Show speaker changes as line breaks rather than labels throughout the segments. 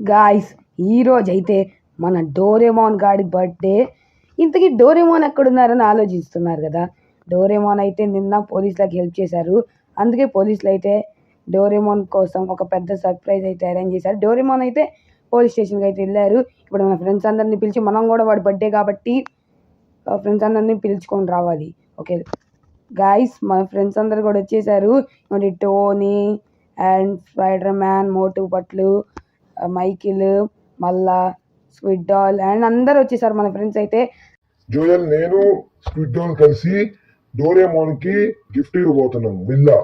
Guys ఈరోజు అయితే మన డోరేమోన్ గాడి బర్త్డే. ఇంతకీ డోరేమోన్ ఎక్కడున్నారని ఆలోచిస్తున్నారు కదా. డోరేమోన్ అయితే నిన్న పోలీసులకు హెల్ప్ చేశారు. అందుకే పోలీసులు అయితే డోరేమోన్ కోసం ఒక పెద్ద సర్ప్రైజ్ అయితే అరేంజ్ చేశారు. డోరేమోన్ అయితే పోలీస్ స్టేషన్కి అయితే వెళ్ళారు. ఇప్పుడు మన ఫ్రెండ్స్ అందరినీ పిలిచి, మనం కూడా వాడి బర్త్డే కాబట్టి ఫ్రెండ్స్ అందరినీ పిలుచుకొని రావాలి. ఓకే గాయస్, మన ఫ్రెండ్స్ అందరు కూడా వచ్చేసారు. మరి Tony and spider man, Motu Patlu, Michael, మళ్ళా స్క్విడ్ డాల్ అండ్ అందరు వచ్చేసారు మన ఫ్రెండ్స్ అయితే.
జోయల్, నేను స్క్విడ్ డాల్ కలిసి డోరేమోన్ కి గిఫ్ట్ ఇవ్వబోతున్నాం విల్లా.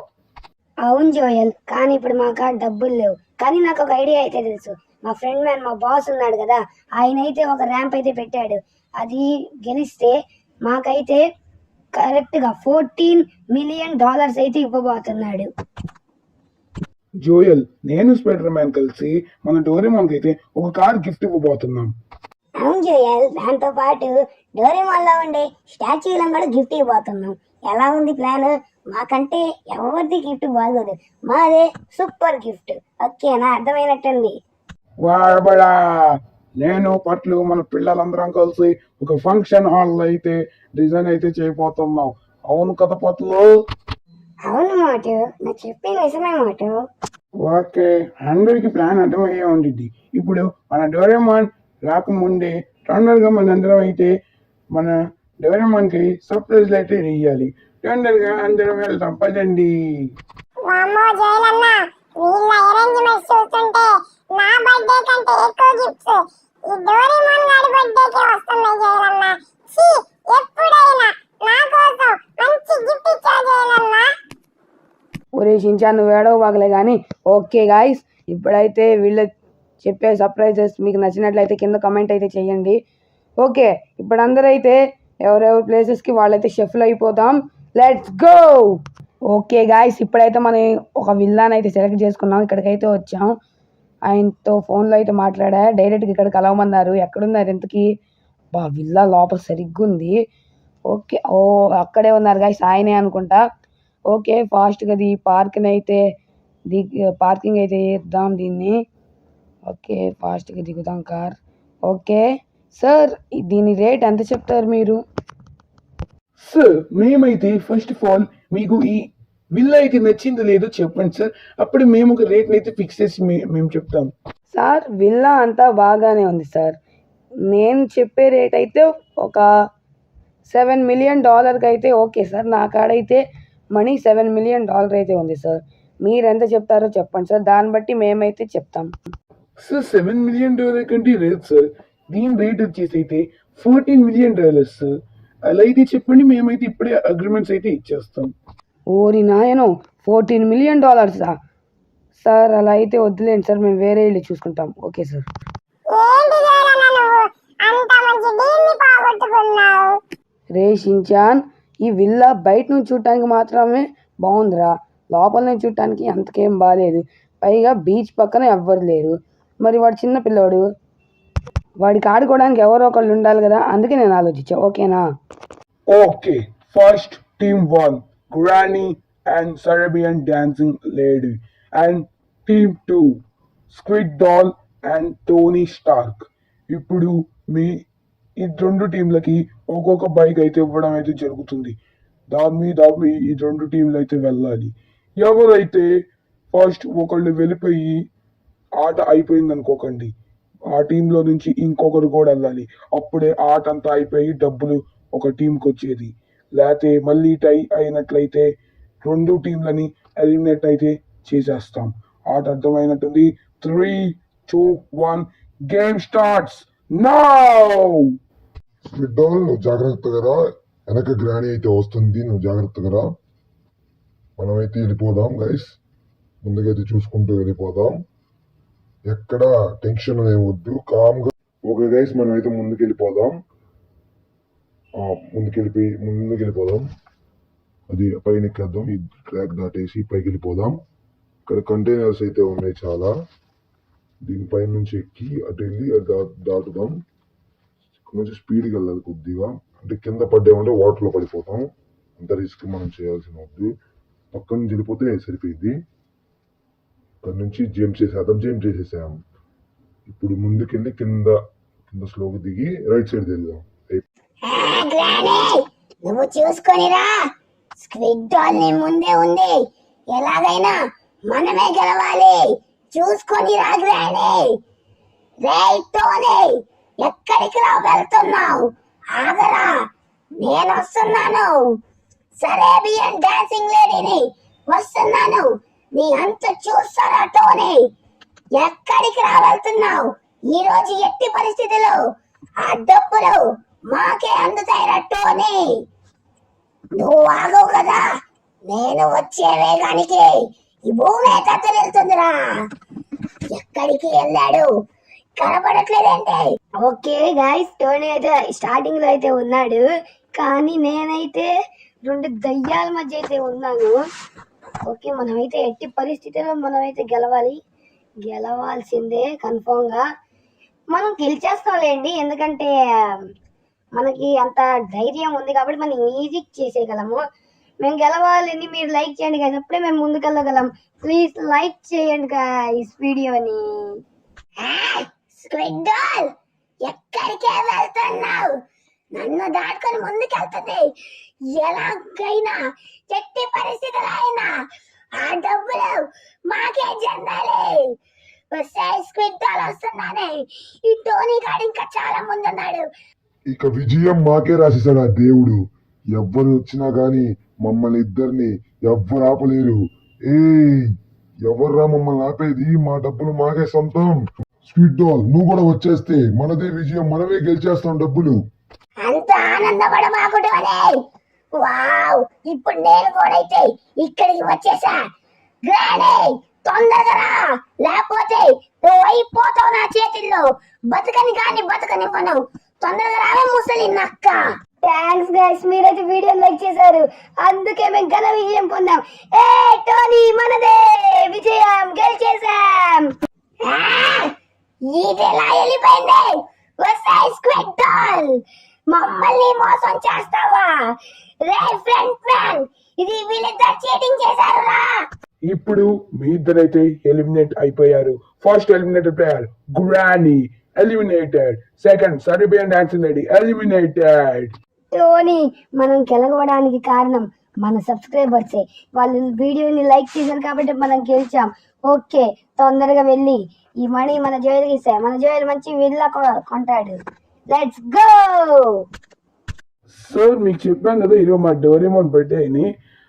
అవును జోయల్, కానీ ఇప్పుడు మా కాడ డబ్బులు లేవు. కానీ నాకు ఒక ఐడియా అయితే తెలుసు. మా ఫ్రెండ్ మ్యాన్, మా బాస్ ఉన్నాడు కదా, ఆయన అయితే ఒక ర్యాంప్ అయితే పెట్టాడు. అది గెలిస్తే మాకైతే కరెక్ట్ గా $14 మిలియన్ అయితే ఇవ్వబోతున్నాడు.
జోయల్, నేను స్పైడర్ మ్యాన్ కలిసి మన డోరేమోన్ కి అయితే ఒక కార్ గిఫ్ట్ ఇవ్వబోతున్నాం.
అవును జోయల్, దాంతో పాటు డోరేమోన్ లో ఉండే స్టాచ్యూలను కూడా గిఫ్ట్ ఇవ్వబోతున్నాం. ఎలా ఉంది ప్లాన్? మాకంటే ఎవరిది గిఫ్ట్ బాగోదు, మాదే సూపర్ గిఫ్ట్. ఓకేనా? అర్థమైనట్టుంది.
వాడబడా, నేను పట్లు మన పిల్లలందరం కలిసి ఒక ఫంక్షన్ హాల్ అయితే డిజైన్ అయితే చేయబోతున్నాం. అవును కదా పట్లు?
అవును మోటు, నాకు చెప్పేది నిజమే మోటు.
ఓకే, అందరికి ప్లాన్ అర్థమయ్యే ఉండిద్ది. ఇప్పుడు మన డోరేమోన్ రాకముందే తొందరగా మనందరం అయితే మన డోరేమోన్ కి సర్ప్రైజ్ అయితే ఇయ్యాలి. తొందరగా అందరం వెళ్తాం, పదండి.
వామ్మో జయలన్న, వీళ్ళ అరేంజ్మెంట్స్ చూస్తుంటే నా బర్త్డే కంటే ఎక్కువ గిఫ్ట్స్ ఈ డోరేమోన్ గారి బర్త్డేకి వస్తున్నాయి జయలన్న. ఛీ, ఎప్పుడైనా నా కోసం మంచి గిఫ్ట్ ఇచ్చా జయలన్న.
ఒరే షించాన్, నువ్వు ఏడవ బాగలే కానీ. ఓకే గాయస్, ఇప్పుడైతే వీళ్ళు చెప్పే సర్ప్రైజెస్ మీకు నచ్చినట్లయితే కింద కమెంట్ అయితే చేయండి. ఓకే, ఇప్పుడు అందరూ అయితే ఎవరెవరి ప్లేసెస్కి వాళ్ళైతే షఫల్ అయిపోతాం. Let's go. ఓకే గాయస్, ఇప్పుడైతే మనం ఒక విల్లాని అయితే సెలెక్ట్ చేసుకున్నాం. ఇక్కడికైతే వచ్చాం. ఆయనతో ఫోన్లో అయితే మాట్లాడా. డైరెక్ట్గా ఇక్కడికి కలవమన్నారు. ఎక్కడున్నారు ఇంతకీ? విల్లా లోపల సరిగ్గా ఉంది. ఓకే, ఓ అక్కడే ఉన్నారు గాయస్, ఆయనే అనుకుంటా. ఓకే, ఫాస్ట్గా పార్కింగ్ అయితే ఇద్దాం దీన్ని. ఓకే, ఫాస్ట్గా దిగుదాం కార్. ఓకే సార్, దీని రేట్ ఎంత చెప్తారు మీరు?
సార్, మేమైతే ఫస్ట్ ఆఫ్ ఆల్ మీకు ఈ విల్లా అయితే నచ్చిందో లేదో చెప్పండి సార్. అప్పుడు మేము ఒక రేట్ అయితే ఫిక్స్ చేసి మేము చెప్తాం.
సార్, విల్లా అంతా బాగానే ఉంది సార్. నేను చెప్పే రేట్ అయితే ఒక $7 మిలియన్ అయితే ఓకే సార్. నా కాడైతే మనీ $7 మిలియన్ అయితే ఉంది సార్. మీరు ఎంత చెప్తారో చెప్పండి సార్, దాన్ని బట్టి మేమైతే చెప్తాం.
సార్, $7 మిలియన్ కంటే లేదు సార్. దీని రేట్ వచ్చేసి అయితే $14 మిలియన్ సార్. అలా అయితే చెప్పండి, మేమైతే ఇప్పుడే అగ్రిమెంట్స్ అయితే ఇచ్చేస్తాం.
ఓరి నాయనో, $14 మిలియన్ సార్. అలా అయితే వద్దులేండి సార్, మేము వేరే ఇల్లు చూసుకుంటాం. Okay sir.
ఏంటి జయలన్న, నువ్వు అంత మంచి డీల్ ని పోగొట్టుకున్నావు.
రే షించాన్, ఈ విల్లా బయట నుంచి చూడటానికి మాత్రమే బాగుందిరా, లోపల నుంచి చూడటానికి అంతకేం బాగాలేదు. పైగా బీచ్ పక్కన ఎవ్వరు లేరు. మరి వాడు చిన్న పిల్లోడు, వాడికి ఆడుకోవడానికి ఎవరో ఒకళ్ళు ఉండాలి కదా, అందుకే నేను ఆలోచించా. ఓకేనా?
Okay, first team 1 granny and Caribbean dancing lady, and team 2 squid doll and Tony Stark. ఇప్పుడు మీ ఈ 2 టీంలకి ఒక్కొక్క బైక్ అయితే ఇవ్వడం అయితే జరుగుతుంది. దాని మీద ఈ 2 టీంలు అయితే వెళ్ళాలి. ఎవరైతే ఫస్ట్ ఒకళ్ళు వెళ్ళిపోయి ఆట అయిపోయింది అనుకోకండి, ఆ టీంలో నుంచి ఇంకొకరు కూడా వెళ్ళాలి. అప్పుడే ఆట అంతా అయిపోయి డబ్బులు ఒక టీంకి వచ్చేది. లేకపోతే మళ్ళీ టై అయినట్లయితే 2 టీంలని ఎలిమినేట్ అయితే చేసేస్తాం. ఆట అర్థమైనట్టుంది. 3, 2, 1 game starts now.
Squid doll, నువ్వు జాగ్రత్తగా రా. వెనక గ్రాని అయితే వస్తుంది, నువ్వు జాగ్రత్తగా రా. మనమైతే వెళ్ళిపోదాం గైస్, ముందుకైతే చూసుకుంటూ వెళ్ళిపోదాం. ఎక్కడ టెన్షన్ వద్దు, కామ్గా. ఓకే గైస్, మనమైతే ముందుకెళ్ళిపోదాం. ముందుకెళ్ళిపోదాం. అది పైన ఎక్కేద్దాం. ఈ ట్రాక్ దాటేసి పైకి వెళ్ళిపోదాం. ఇక్కడ కంటైనర్స్ అయితే ఉన్నాయి చాలా. దీనిపై నుంచి ఎక్కి అటు వెళ్ళి అది దాటుదాం. ఇక్కడ నుంచి స్పీడ్కి వెళ్ళాలి కొద్దిగా, అంటే కింద పడ్డామంటే వాటర్లో పడిపోతాం. అంత రిస్క్ మనం చేయాల్సిన వద్దు. పక్క నుంచి వెళ్ళిపోతే సరిపోయింది. ఇక్కడ నుంచి జంప్ చేసేసాం. ఇప్పుడు ముందుకెళ్ళి కింద కింద స్లోగా దిగి రైట్ సైడ్ తిరుగుదాం.
గ్రానీ నువ్వు చూసుకొనిరా, స్క్విడ్ డాల్ నీ ముందే ఉంది, ఎలాగైనా మనమే గెలవాలి, చూసుకొనిరా గ్రానీ. రేయ్ టోనీ, ఎక్కడికి రా వెళ్తున్నావు? ఆగరా, నేను వస్తున్నాను. సరేబియన్ డాన్సింగ్ లేడీని వస్తున్నాను, నీ అంత చూస్తారా టోనీ? ఎక్కడికి రా వెళ్తున్నావు? ఈ రోజు ఎట్టి పరిస్థితిలో ఆ డబ్బులు మాకే అందుతాయిరా టోనీ. నువ్వు ఆగవు కదా, నేను వచ్చే వేగానికి ఈ భూమి తత్తరిల్తుందిరా. ఎక్కడికి వెళ్ళాడు, కనపడట్లేదంటే. ఓకే గైస్, టోనీ అయితే స్టార్టింగ్ లో అయితే ఉన్నాడు, కానీ నేనైతే రెండు దయ్యాల మధ్య అయితే ఉన్నాను. ఓకే, మనమైతే ఎట్టి పరిస్థితుల్లో మనమైతే గెలవాల్సిందే కన్ఫర్మ్ గా. మనం గెలిచేస్తాంలేండి, ఎందుకంటే మనకి అంత ధైర్యం ఉంది కాబట్టి మనం ఈజీ చేసేయగలము. మేము గెలవాలని మీరు లైక్ చేయండి guys, అప్పుడే మేము ముందుకెళ్ళగలం. ప్లీజ్ లైక్ చేయండి guys వీడియోని. స్క్విడ్ డాల్, ఎక్కడికే వెళ్తున్నావు? నన్ను దాటుకొని ముందుకెళ్తుంది. ఎలాగైనా ఎట్టి పరిస్థితులు అయినా ఆ డబ్బులు మాకే చెందాలి. స్క్విడ్ డాల్ వస్తున్నానే, ఈ టోనీ గాడు ఇంకా చాలా ముందున్నాడు.
ఇక విజయం మాకే రాసేసాడు ఆ దేవుడు. ఎవ్వరు వచ్చినా గాని మమ్మల్ని ఇద్దరిని ఎవ్వరు ఆపలేరు. ఎవర్రా మమ్మల్ని ఆపేది? మా డబ్బులు మాకే సొంతం. స్వీట్ డాల్, నువ్వు కూడా వచ్చేస్తే మనదే విజయం, మనమే గెలిచేస్తాం డబ్బులు.
అంత ఆనందపడమాకుటోనే. వావ్, ఇప్పుడు నేను కూడా అయితే ఇక్కడికి వచ్చేసా. గ్రానీ తొందరగా రా, లేకపోతే నువ్వు అయిపోతావు నా చేతిలో. బతకనివ్వను. తొందరగా రావే ముసలి నక్క. థ్యాంక్స్ గైస్, మీరైతే వీడియో లైక్ చేశారు, అందుకే మేము ఘన విజయం పొందాం. టోనీ మనదే విజయం, గెలిచేసాం. ఇదెలా వెళ్ళిపోయింది? వస్తాయి స్క్విడ్ డాల్, మమ్మల్ని మోసం చేస్తావా? రే ఫ్రెండ్ మ్యాన్, ఇది వీళ్ళిద్దరు చీటింగ్ చేశారు రా.
ఇప్పుడు మీ ఇద్దరైతే ఎలిమినేట్ అయిపోయారు. First eliminated player granny eliminated, second Caribbean dancing lady eliminated.
Tony, మనం గెలవడానికి కారణం మన సబ్స్క్రైబర్సే. వాళ్ళు వీడియోని లైక్ చేశారు కాబట్టి మనం గెలిచాం. ఓకే, తొందరగా వెళ్ళి ఈ మనీ మన జోయల్కి ఇస్తాయి. మన జోయల్ మంచి విల్లా కొంటాడు. Let's go.
సార్ మీకు చెప్పాను కదా ఈరోజు మా డోరేమోన్ బర్త్డే అని.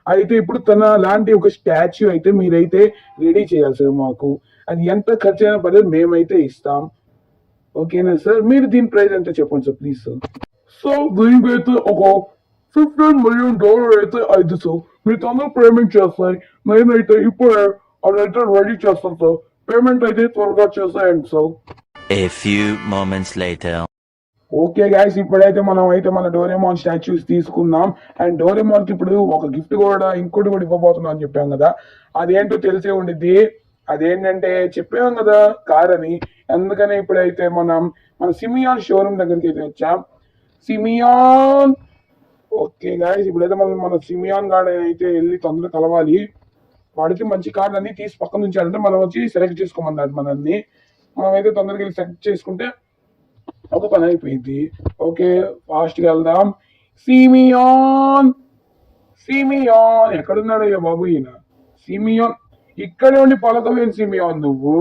అయితే ఇప్పుడు తన లాంటి ఒక స్టాచ్యూ అయితే మీరైతే రెడీ చేయాలి సార్ మాకు. అది ఎంత ఖర్చు అయినా పర్లేదు, మేమైతే ఇస్తాం. ఓకేనా సార్? మీరు దీని ప్రైస్ ఎంత చెప్పండి సార్ ప్లీజ్ సార్. సో దీనికి అయితే ఒక $15 million అయితే అయితే సార్ మీరు తొందరగా పేమెంట్ చేస్తాయి. నేనైతే ఇప్పుడే అదైతే రెడీ చేస్తాను సార్. పేమెంట్ అయితే త్వరగా చేస్తాయండి sir.
A few moments later.
Okay guys, ఇప్పుడైతే మనం అయితే మన డోరేమోన్ స్టాచ్యూస్ తీసుకుందాం. అండ్ డోరేమోన్ కి ఇప్పుడు ఒక గిఫ్ట్ కూడా ఇంకోటి కూడా ఇవ్వబోతున్నాం అని చెప్పాం కదా, అదేంటో తెలిసే ఉండిద్ది. అదేంటంటే చెప్పాం కదా, కార్ అని. అందుకనే ఇప్పుడైతే మన సిమియాన్ షోరూమ్ దగ్గరికి అయితే వచ్చాం. సిమియాన్. ఓకే గైస్, ఇప్పుడైతే మన సిమియాన్ గార్డ్ అయితే వెళ్ళి తొందరగా కలవాలి. వాడికి మంచి కార్డు అన్ని తీసి పక్కన నుంచి అంటే మనం వచ్చి సెలెక్ట్ చేసుకోమన్నాడు మనల్ని. మనమైతే తొందరగా వెళ్ళి సెలెక్ట్ చేసుకుంటే ఒక పని అయిపోయింది. ఓకే, ఫాస్ట్ గా వెళ్దాం. సిమియాన్ ఎక్కడున్నాడు అయ్యా బాబు ఈయన? సిమియాన్ ఇక్కడే ఉండి పలకవేను సిమియాన్ నువ్వు.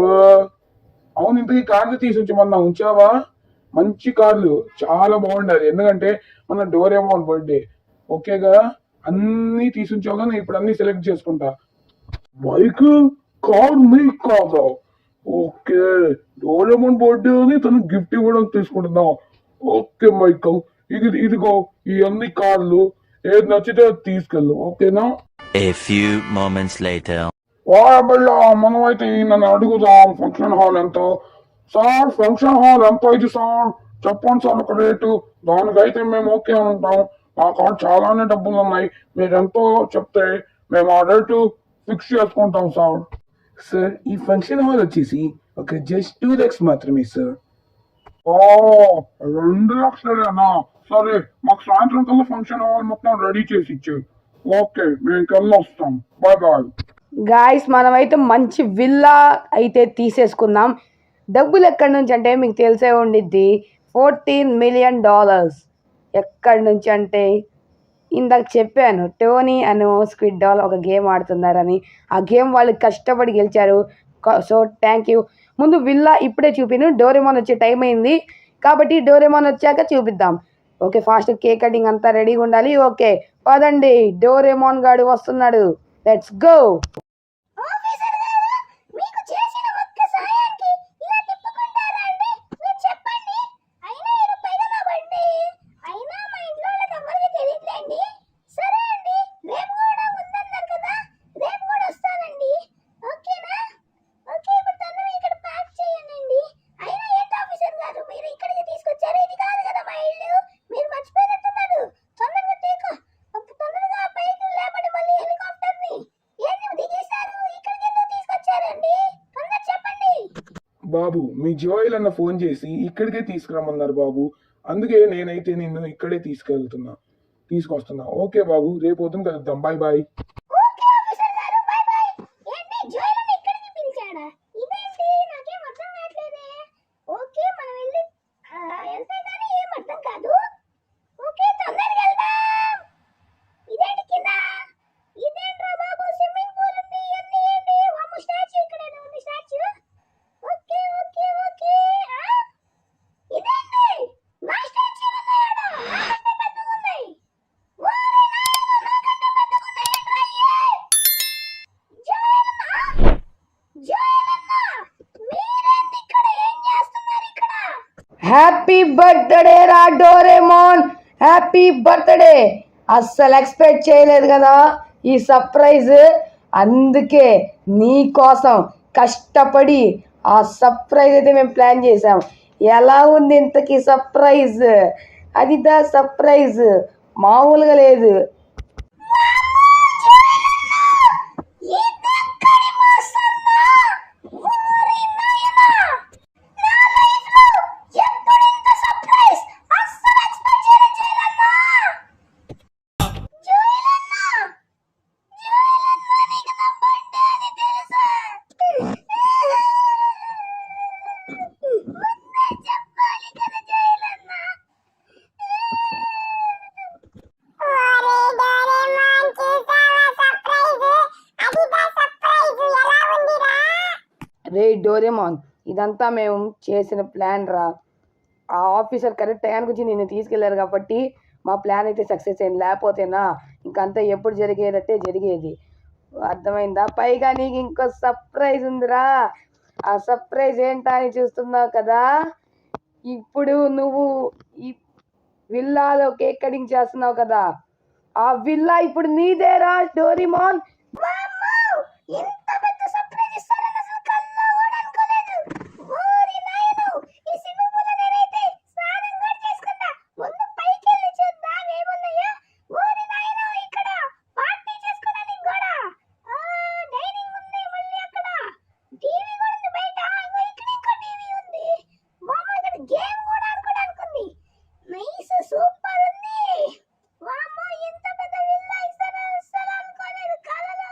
అవును, ఇంతకీ కార్లు తీసి ఉంచమన్నా ఉంచావా? మంచి కార్లు చాలా బాగుండాలి, ఎందుకంటే మన డోరేమోన్ బర్త్డే. ఓకేగా, అన్ని తీసి ఉంచావుగా, నేను ఇప్పుడు అన్ని సెలెక్ట్ చేసుకుంటా. మైకిల్, కార్ మీకు కాదా? ఓకే, డోరేమోన్ బర్త్డే అని తను గిఫ్ట్ ఇవ్వడం తీసుకుంటున్నా. ఓకే మైకల్, ఇదిగో ఈ అన్ని కార్లు, ఏది నచ్చితే అది తీసుకెళ్ళు. ఓకేనా?
A few moments later.
మనం అయితే నన్ను అడుగుదాం ఫంక్షన్ హాల్ ఎంత. సార్ ఫంక్షన్ హాల్ ఎంత అయితే సార్ చెప్పండి సార్ ఒక రేటు. దానికైతే మేము ఓకే ఉంటాం. మా కాడ చాలానే డబ్బులు ఉన్నాయి, మీరు ఎంతో చెప్తే మేము ఆ రేటు ఫిక్స్ చేసుకుంటాం సార్. సార్ ఈ ఫంక్షన్ హాల్ వచ్చేసి ఒక జస్ట్ 2 lakhs మాత్రమే సార్. 2 లక్షలేనా? సరే, మాకు సాయంత్రం కల్లా ఫంక్షన్ హాల్ మొత్తం రెడీ చేసి ఇచ్చే. ఓకే, మేము కల్లా వస్తాం. Bye bye.
గాయస్, మనమైతే మంచి విల్లా అయితే తీసేసుకుందాం. డబ్బులు ఎక్కడి నుంచి అంటే మీకు తెలిసే ఉండిద్ది, $14 million. ఎక్కడి నుంచి అంటే ఇందాక చెప్పాను, టోనీ అను స్క్విడ్ డాల్ ఒక గేమ్ ఆడుతున్నారని. ఆ గేమ్ వాళ్ళు కష్టపడి గెలిచారు. So thank you. ముందు విల్లా ఇప్పుడే చూపిను, డోరేమోన్ వచ్చే టైం అయింది కాబట్టి డోరేమోన్ వచ్చాక చూపిద్దాం. ఓకే, ఫాస్ట్ కేక్ కటింగ్ అంతా రెడీగా ఉండాలి. ఓకే పదండి, డోరేమోన్ గాడు వస్తున్నాడు. Let's go.
ఆఫీసర్ గారు, మీకు చేసిన ఒక్క సాయానికి ఇలా తిప్పుకుంటారా అండి? మీరు చెప్పండి. అయినా ఇరుపైగా నా బర్త్డే. అయినా మా ఇంట్లో వాళ్ళకి ఎవ్వరికీ తెలియదులేండి. సరే అండి, రేపు కూడా ఉందన్నారు కదా, రేపు కూడా వస్తానండి. ఓకేనా? ఓకే, ఇప్పుడు తను ఇక్కడ ప్యాక్ చేయండి. అయినా ఏంటి ఆఫీసర్ గారు, మీరు ఇక్కడికి తీసుకొచ్చారు? ఇది కాదు కదా మా ఇల్లు, మీరు మర్చిపోయినట్టున్నారు. తొందరగా తీకో, తొందరగా పైకి లేపండి మళ్ళీ హెలికాప్టర్ని. ఏంటి దిగేశారు? ఇక్కడికి ఎందుకు తీసుకొచ్చారండి? తొందరగా చెప్పండి.
బాబు, మీ జోయల్ అన్న ఫోన్ చేసి ఇక్కడికే తీసుకురమ్మన్నారు బాబు. అందుకే నేనైతే నిన్ను ఇక్కడే తీసుకొస్తున్నా. ఓకే బాబు, రేపు పొద్దున కలుద్దాం. Bye bye.
ఓకే ఆఫీసర్ గారు, బై బై. ఏంటి జోయల్ని ఇక్కడికి పిలిచాడా? ఇదేంటి, నాకేం అర్థం కావట్లేదే. ఓకే, మనం వెళ్ళి వెళ్తే కానీ ఏం అర్థం కాదు. ఓకే, తొందరగా వెళ్దాం. ఇదేంటి కింద? ఇదేంట్రా బాబు, స్విమ్మింగ్ పూల్ ఉంది. ఇవన్నీ ఏంటి? వామ్మో, స్టాచ్యూ ఇక్కడేదో ఉంది, స్టాచ్యూ. Okay okay okay. ఇదేంటి, నా స్టాచ్యూ ఉన్నాయాడ? నాకంటే పెద్దగా ఉన్నాయి. ఓరి నాయనో, నాకంటే పెద్దగా ఉన్నాయేంట్రా ఇయ్యి? జోయలన్నా, మీరేంటి ఇక్కడ? ఏం చేస్తున్నారు ఇక్కడ?
హ్యాపీ బర్త్డే రా డోరేమోన్, హ్యాపీ బర్త్డే. అస్సలు ఎక్స్పెక్ట్ చేయలేదు కదా ఈ సర్ప్రైజ్. అందుకే నీ కోసం కష్టపడి ఆ సర్ప్రైజ్ అయితే మేము ప్లాన్ చేసాం. ఎలా ఉంది ఇంతకీ సర్ప్రైజ్? అది దా సర్ప్రైజ్, మామూలుగా లేదు.
ఇదెక్కడి మోసన్నా? ఓరి నాయనా, నా లైఫ్లో ఎప్పుడు ఇంత సర్ప్రైజ్ అస్సలు ఎక్స్పెక్ట్ చేయలేదు జోయలన్నా. జోయలన్నా, జోయలన్నా, నీకు నా బర్త్డే అని తెలుసా? ముందే చెప్పాలి కదా జోయలన్నా. ఓరే డోరేమోన్, చూసావా సర్ప్రైజ్? అది దా సర్ప్రైజ్. ఎలా ఉందిరా?
రే డోరేమోన్, ఇదంతా మేము చేసిన ప్లాన్ రా. ఆ ఆఫీసర్ కరెక్ట్ టైంకి వచ్చి నిన్ను తీసుకెళ్లారు కాబట్టి మా ప్లాన్ అయితే సక్సెస్ అయింది. లేకపోతేనా ఇంకంతా ఎప్పుడు జరిగేటట్టే జరిగేది. అర్థమైందా? పైగా నీకు ఇంకో సర్ప్రైజ్ ఉందిరా. ఆ సర్ప్రైజ్ ఏంటా అని చూస్తున్నావు కదా. ఇప్పుడు నువ్వు ఈ విల్లాలో కేక్ కటింగ్ చేస్తున్నావు కదా, ఆ విల్లా ఇప్పుడు నీదేరా డోరేమోన్.
వామ్మో, ఇంత పెద్ద సర్ప్రైజ్ ఇస్తారని అసలు కల్లో కూడా అనుకోలేదు. ఓరి నాయనో, ఈ స్విమ్మింగ్ పూల్ నేనైతే స్నానం కూడా చేసుకుంటా. ముందు పైకి వెళ్ళి చూద్దాం ఏమున్నాయో. ఓరి నాయనో, ఇక్కడ పార్టీ చేసుకోవడానికి కూడా డైనింగ్ ఉంది. మళ్ళీ అక్కడ టీవీ కూడా ఉంది బయట. ఇంకో ఇక్కడ ఇంకో టీవీ ఉంది. వామ్మో, ఇక్కడ గేమ్ కూడా ఆడుకోవడానికి ఉంది. నైస్, సూపర్ ఉంది. వామ్మో, ఇంత పెద్ద విల్లా ఇస్తారని అసలు అనుకోలేదు. కలలో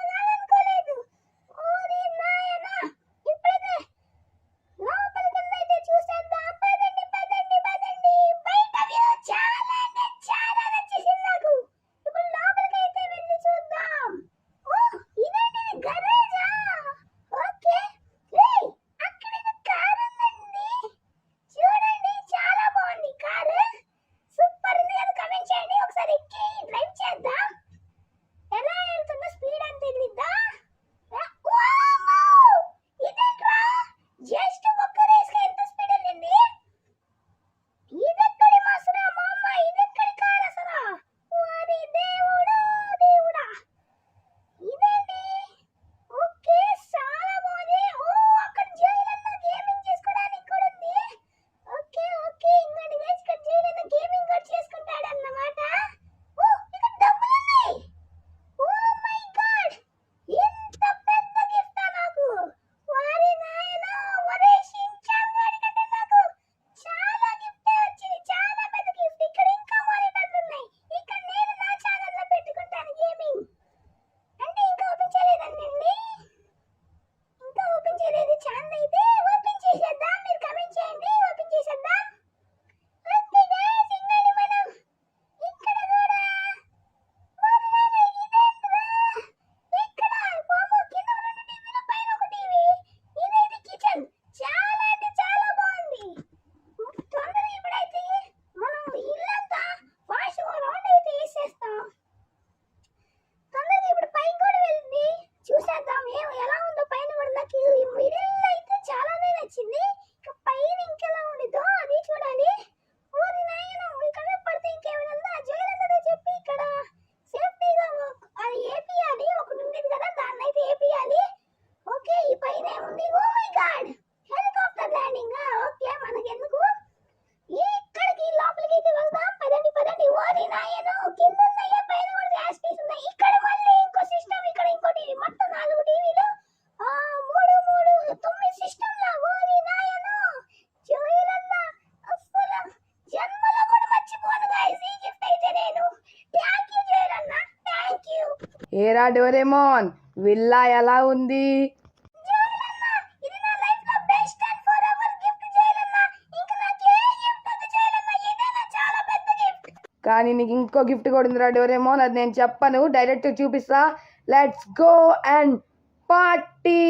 ఏరా డోరేమోన్, విల్లా ఎలా ఉంది? కానీ నీకు ఇంకో గిఫ్ట్ కూడా ఉందిరా డోరేమోన్, అది నేను చెప్పను, డైరెక్ట్ చూపిస్తా. Let's go and party.